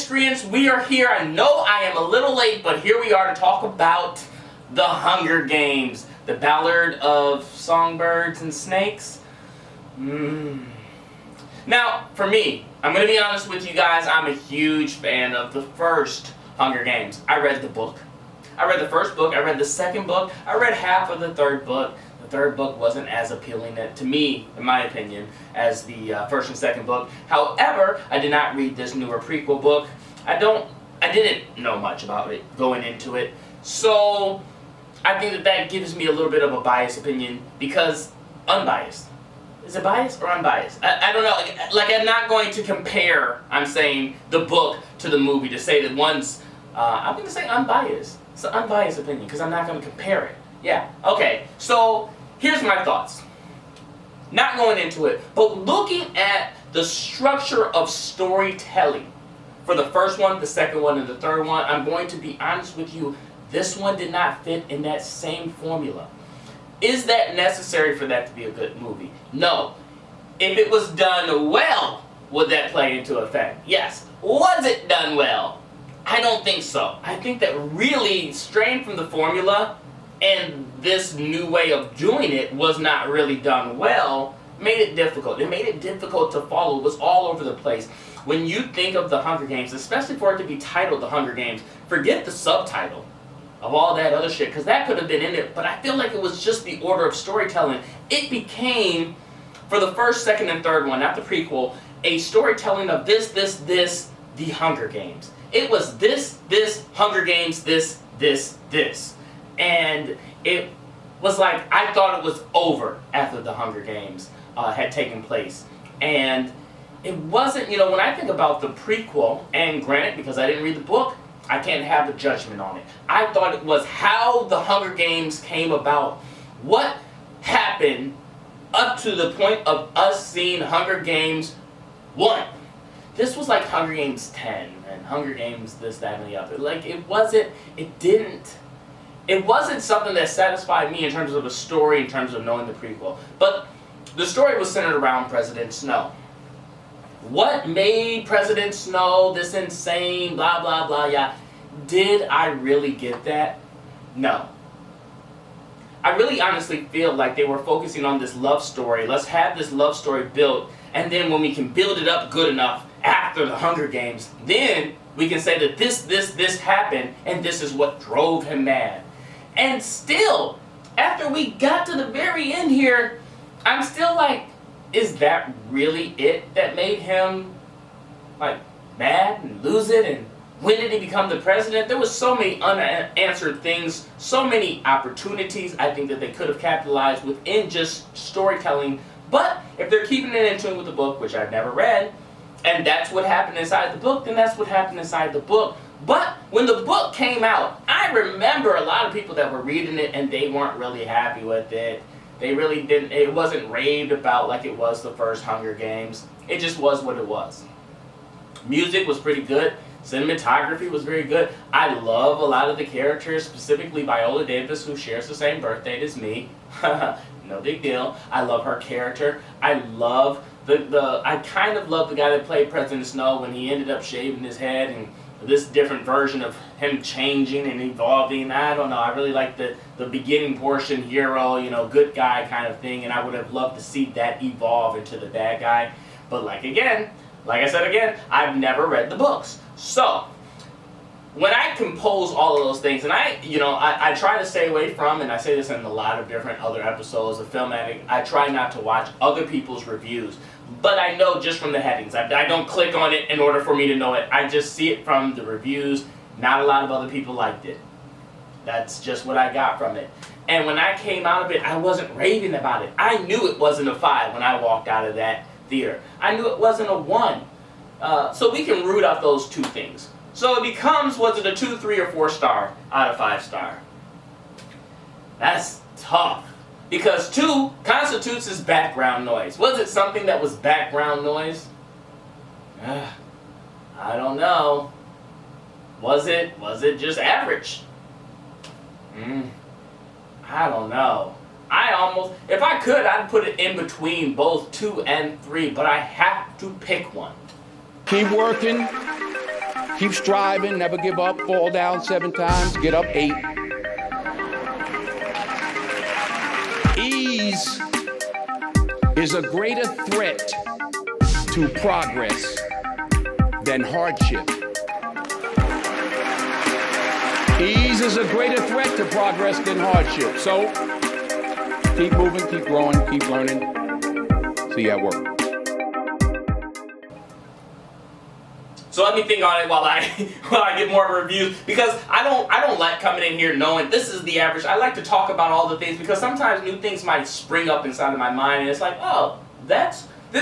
miscreants, we are here. I know I am a little late, but here we are to talk about the Hunger Games. The Ballard of Songbirds and Snakes. Now, for me, I'm going to be honest with you guys, I'm a huge fan of the first Hunger Games. I read the book. I read the first book, I read the second book, I read half of the third book. The third book wasn't as appealing to me, in my opinion, as the first and second book. However, I did not read this newer prequel book. I didn't know much about it going into it. So, I think that gives me a little bit of a biased opinion because unbiased. Is it biased or unbiased? I don't know. Like I'm not going to compare, I'm saying, the book to the movie to say that one's, I'm going to say unbiased. It's an unbiased opinion because I'm not going to compare it. Yeah, okay. So, here's my thoughts. Not going into it, but looking at the structure of storytelling for the first one, the second one, and the third one, I'm going to be honest with you, this one did not fit in that same formula. Is that necessary for that to be a good movie? No. If it was done well, would that play into effect? Yes. Was it done well? I don't think so. I think that really straying from the formula and this new way of doing it was not really done well, made it difficult. It made it difficult to follow. It was all over the place. When you think of the Hunger Games, especially for it to be titled The Hunger Games, forget the subtitle of all that other shit, because that could have been in it, but I feel like it was just the order of storytelling. It became, for the first, second, and third one, not the prequel, a storytelling of this, the Hunger Games. It was this, Hunger Games, this. And it was like, I thought it was over after the Hunger Games had taken place. And it wasn't, when I think about the prequel, and granted, because I didn't read the book, I can't have a judgment on it. I thought it was how the Hunger Games came about. What happened up to the point of us seeing Hunger Games 1. This was like Hunger Games 10 and Hunger Games this, that, and the other. Like, it wasn't something that satisfied me in terms of a story, in terms of knowing the prequel. But the story was centered around President Snow. What made President Snow this insane, blah, blah, blah, yeah. Did I really get that? No. I really honestly feel like they were focusing on this love story. Let's have this love story built, and then when we can build it up good enough after the Hunger Games, then we can say that this happened, and this is what drove him mad. And still, after we got to the very end here, I'm still like, is that really it that made him, like, mad and lose it? And when did he become the president? There was so many unanswered things, so many opportunities I think that they could have capitalized within just storytelling. But if they're keeping it in tune with the book, which I've never read, and that's what happened inside the book, then that's what happened inside the book. But when the book came out, I remember a lot of people that were reading it and they weren't really happy with it. They really didn't, it wasn't raved about like it was the first Hunger Games. It just was what it was. Music was pretty good. Cinematography was very good. I love a lot of the characters, specifically Viola Davis, who shares the same birthday as me. No big deal. I love her character. I love I kind of love the guy that played President Snow when he ended up shaving his head and this different version of him changing and evolving. I don't know. I really like the beginning portion, hero, good guy kind of thing, and I would have loved to see that evolve into the bad guy. But like I said again, I've never read the books. So, when I compose all of those things, and I try to stay away from, and I say this in a lot of different other episodes of Film Addict, I try not to watch other people's reviews. But I know just from the headings. I don't click on it in order for me to know it. I just see it from the reviews. Not a lot of other people liked it. That's just what I got from it. And when I came out of it, I wasn't raving about it. I knew it wasn't a 5 when I walked out of that theater. I knew it wasn't a 1. So we can root out those two things. So it becomes, was it a 2, 3, or 4 star out of 5 star? That's tough. Because 2 constitutes as background noise. Was it something that was background noise? I don't know. Was it just average? I don't know. If I could, I'd put it in between both 2 and 3, but I have to pick one. Keep working. Keep striving, never give up, fall down 7 times, get up 8. Ease is a greater threat to progress than hardship. Ease is a greater threat to progress than hardship. So keep moving, keep growing, keep learning. See you at work. So let me think on it while I get more reviews, because I don't like coming in here knowing this is the average. I like to talk about all the things, because sometimes new things might spring up inside of my mind, and it's like, oh,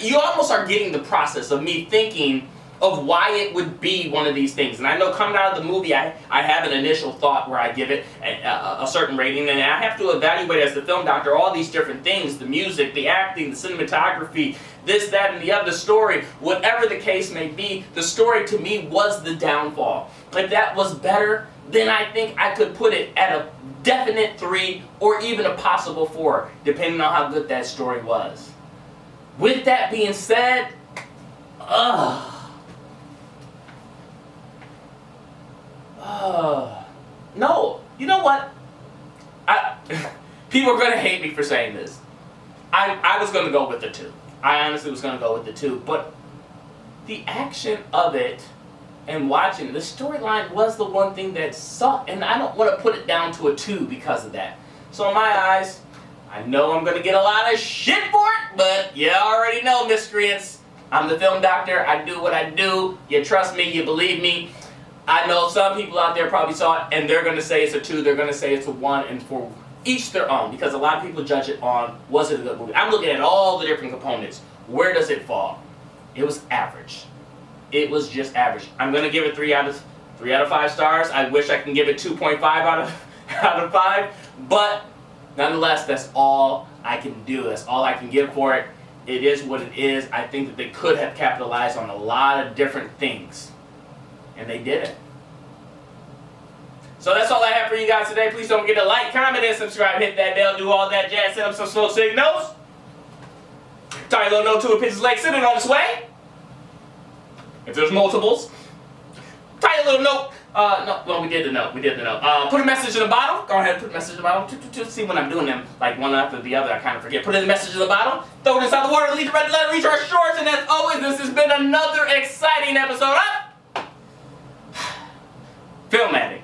you almost are getting the process of me thinking of why it would be one of these things. And I know coming out of the movie, I have an initial thought where I give it a certain rating, and I have to evaluate as the film doctor all these different things: the music, the acting, the cinematography, this, that, and the other, story, whatever the case may be. The story to me was the downfall. If that was better, then I think I could put it at a definite 3 or even a possible 4, depending on how good that story was. With that being said, no, you know what? People are going to hate me for saying this. I was going to go with the 2. I honestly was going to go with the 2, but the action of it and watching the storyline was the one thing that sucked, and I don't want to put it down to a 2 because of that. So in my eyes, I know I'm going to get a lot of shit for it, but you already know, miscreants. I'm the film doctor. I do what I do. You trust me. You believe me. I know some people out there probably saw it, and they're going to say it's a 2. They're going to say it's a 1, and for each their own, because a lot of people judge it on, was it a good movie? I'm looking at all the different components. Where does it fall? It was average. It was just average. I'm going to give it 3 out of 5 stars. I wish I can give it 2.5 out of 5, but nonetheless, that's all I can do. That's all I can give for it. It is what it is. I think that they could have capitalized on a lot of different things, and they didn't. So that's all I have for you guys today. Please don't forget to like, comment, and subscribe. Hit that bell, do all that jazz, send up some slow signals. Tiny little note to a pitcher's leg sitting on its way. If there's multiples. Tiny little note. We did the note. Put a message in the bottle. Go ahead and put a message in the bottle. See, when I'm doing them, like one after the other, I kind of forget. Put in the message in the bottle. Throw it inside the water. Lead the red letter. Reach our shores. And as always, this has been another exciting episode of Film Addict.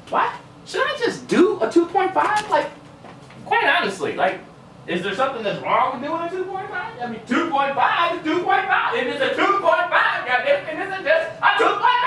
What? Should I just do a 2.5? Like, quite honestly, like, is there something that's wrong with doing a 2.5? I mean, 2.5 is 2.5. If it's a 2.5, goddamn, and this is just a 2.5.